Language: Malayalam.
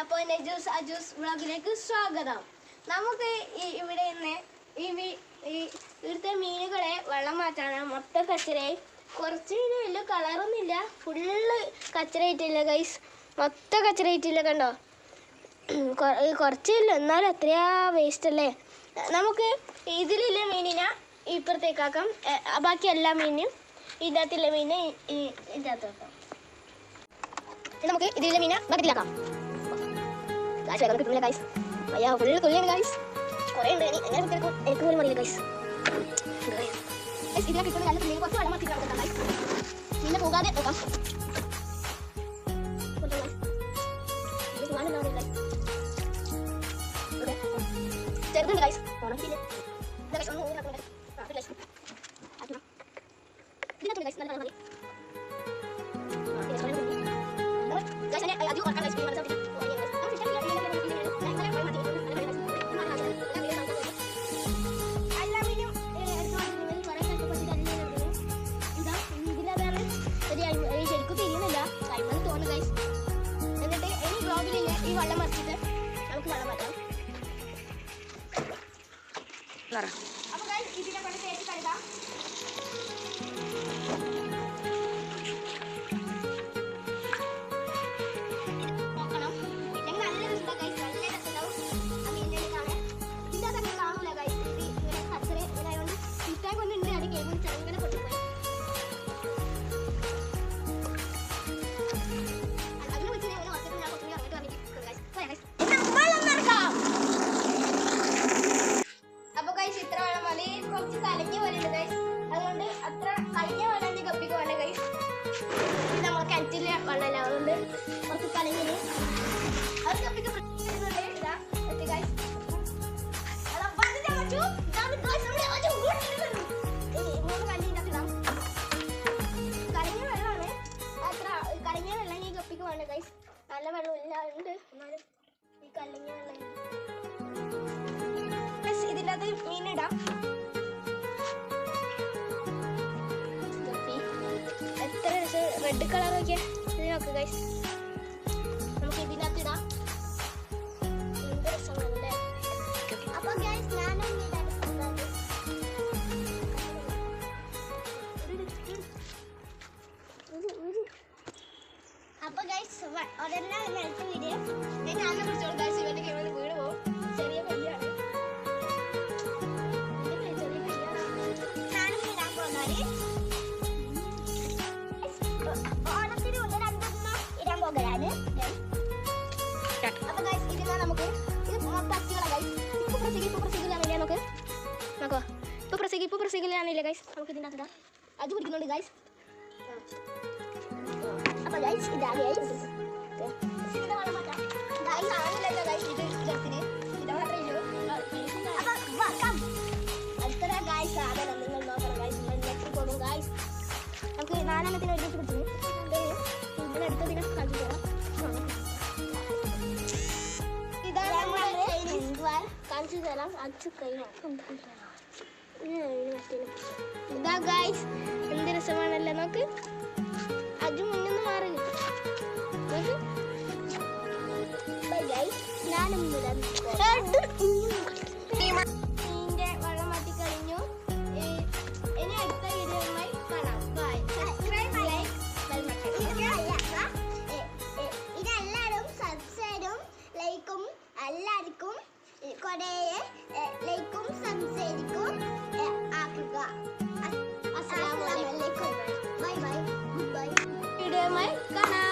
അപ്പോൾ നെജൂസ് അജൂസ് വ്ളോഗിലേക്ക് സ്വാഗതം. നമുക്ക് ഇവിടെ നിന്ന് ഇവിടുത്തെ മീനുകളെ വെള്ളം മാറ്റാനാണ്. മൊത്തം കച്ചറയായി. കുറച്ച് മീൻ വലിയ കളറൊന്നുമില്ല, ഫുള്ള് കച്ചറയായിട്ടില്ല ഗൈസ്, മൊത്തം കച്ചറയായിട്ടില്ല. കണ്ടോ, കുറച്ചില്ല, എന്നാലും എത്രയാ വേസ്റ്റ് അല്ലേ. നമുക്ക് ഇതിലുള്ള മീനിനെ ഇപ്പുറത്തേക്കാക്കാം, ബാക്കി എല്ലാ മീനും ഇതിൻ്റെ അകത്തുള്ള മീനെ ഇതിൻ്റെ അകത്ത് വെക്കാം. നമുക്ക് ഇതിലുള്ള മീനെ ബക്കറ്റിലാക്കാം. നമുക്ക് കിട്ടില്ല ഗൈസ്, അയ്യാ ഫുള്ള് കൊല്ലിയാണ് ഗൈസ്, കുറേ ഉണ്ട്. എങ്ങനെ കുത്തിയെടുക്കും എനിക്ക് പോലും അറിയില്ല ഗൈസ്. ഇതിനെ കിട്ടുന്ന നല്ല മീൻ കുറച്ച് വെള്ളം മാറ്റിയിട്ട് നമുക്ക് ഗൈസ്, മീനെ പോകാതെ നോക്കാം. ചെറുതുണ്ട് ഗൈസ്, ഉണക്കില്ല ഗൈസ്, ഒന്ന് ഊരാക്കണം ഗൈസ്. ഇതിനകത്തുണ്ട് ഗൈസ്, നല്ല വെള്ളം മതി ഗൈസ്. അതിനെ അത് ഉറക്കാൻ ഗൈസ്, ശരിക്കും തിരിയുന്നില്ല, കൈമന്ന് തോന്നുന്നു ഗൈസ്. എന്നിട്ട് ഇനി ബ്ലോഗിലില്ലേ ഈ വെള്ളം മറിച്ചിട്ട് നമുക്ക് വെള്ളം മാറ്റാം. അപ്പൊ ഗൈസ് ഇതിനെ കൊണ്ട് തേച്ച് കഴുകാം. നോക്കണം, ഇല്ലെങ്കിൽ നല്ല രസമുണ്ടാവും ഗൈസ്, നല്ല രസമുണ്ടാവും. ആ മീനിനെ കാണാൻ ഇതിൻ്റെ അകത്ത് അങ്ങനെ കാണൂല ഗൈസ്. ഇത് ഇങ്ങനെ കച്ചറ ഇങ്ങനെ ആയതുകൊണ്ട് ചീറ്റാൻ കൊണ്ടുണ്ട്, അത് കേൾക്കും ചെറുങ്ങനെ പൊട്ടിപ്പോയി. ഇത്ര വെള്ളം മതി, കുറച്ച് കലങ്ങിയ പോലെ ഉണ്ട് ഗൈസ്, അതുകൊണ്ട് അത്ര കലങ്ങിയ വെള്ളം കപ്പിക്ക് വേണ്ട ഗൈസ്. ഇത് നമ്മൾ കിണറ്റിലെ വെള്ളമല്ല, അതുകൊണ്ട് കുറച്ച് കലങ്ങിയത് അത് കപ്പിക്ക് ഇതാ എത്തി ഗൈസ്. മൂന്ന് കല്ലിൻ്റെ ഇടാം. കലങ്ങിയ വെള്ളമാണ്, അത്ര കലങ്ങിയ വെള്ളം ഈ കപ്പിക്ക് വേണ്ട ഗൈസ്. നല്ല വെള്ളം ഇല്ലാണ്ട് എന്നാലും ഈ കലങ്ങിയ വെള്ളം ഇതിൻ്റെ അത് മീനിടാം. എത്ര റെഡ് കളർ നോക്കിയാ ഇത് നോക്ക് ഗൈസ്, നമുക്ക് ഇതിനകത്ത് ഇടാം. എന്ത് രസമാണല്ലേ. അപ്പൊ ഗൈസ് അപ്പൊ ഗൈസ് ഒരെല്ലാം നിലത്ത് വീഡിയോ ഞാനെ പിടിച്ചോളൂ ഗൈസ്, ഇവന്റെ വീട് പോകും. ചെറിയ പയ്യാണ് ഓണത്തിന് ഒന്ന് രണ്ടെണ്ണം ഇടാൻ പോകലാണ്. അപ്പൊ ഗൈസ് ഇതിനാ നമുക്ക് ഇത് മൊത്തം അച്ചികളാണ് ഗൈസ്. ഇപ്പൊ പ്രസംഗിക്കാൻ നമുക്ക് നോക്കോ, ഇപ്പൊ പ്രസംഗിക്കാനില്ലേ ഗൈസ്, നമുക്ക് ഇതിൻ്റെ അകത്ത് അത് പിടിക്കുന്നുണ്ട് ഗൈസ്. അപ്പൊ ഗൈസ് ഇതാണ് ഗൈസ്, ഇതിന്റെ വെള്ളം മാറ്റാം ഗൈസ്. ആണില്ലല്ലോ ഗൈസ്, ഇത് ജലത്തിന് ഇത് മാത്രമേ ഉള്ളൂ. അത്ര ഗൈസ് സാധനം നിങ്ങൾ നോക്കണം ഗൈസ്, നെക്സ്റ്റ് പോകും ഗൈസ്. നമുക്ക് 4 എണ്ണത്തിന് ഒരുമിച്ച് പിടിച്ചു ഇതിനെടുത്തതിനെ കാണിച്ചു തരാം. ഇതാണ് കാണിച്ചു തരാം. ഇതാ ഗൈസ്, എന്ത് രസമാണല്ലോ നോക്ക്. അത് മുന്നൊന്ന് മാറി നോക്ക് ഗൈസ്. മീൻ്റെ വെള്ളം മാറ്റി കഴിഞ്ഞു. ഇനി അടുത്ത വീഡിയോയുമായി കാണാം. ബൈ. സബ്സ്ക്രൈബ്, ലൈക്ക്, ഇതെല്ലാവരും സബ്സ്ക്രൈബും ലൈക്കും എല്ലാവർക്കും കുറേ ലൈക്കും സംസാരിക്കും ആക്കുക. അസ്സലാമു അലൈക്കും. Bye bye, good bye. വീഡിയോയുമായി കാണാം.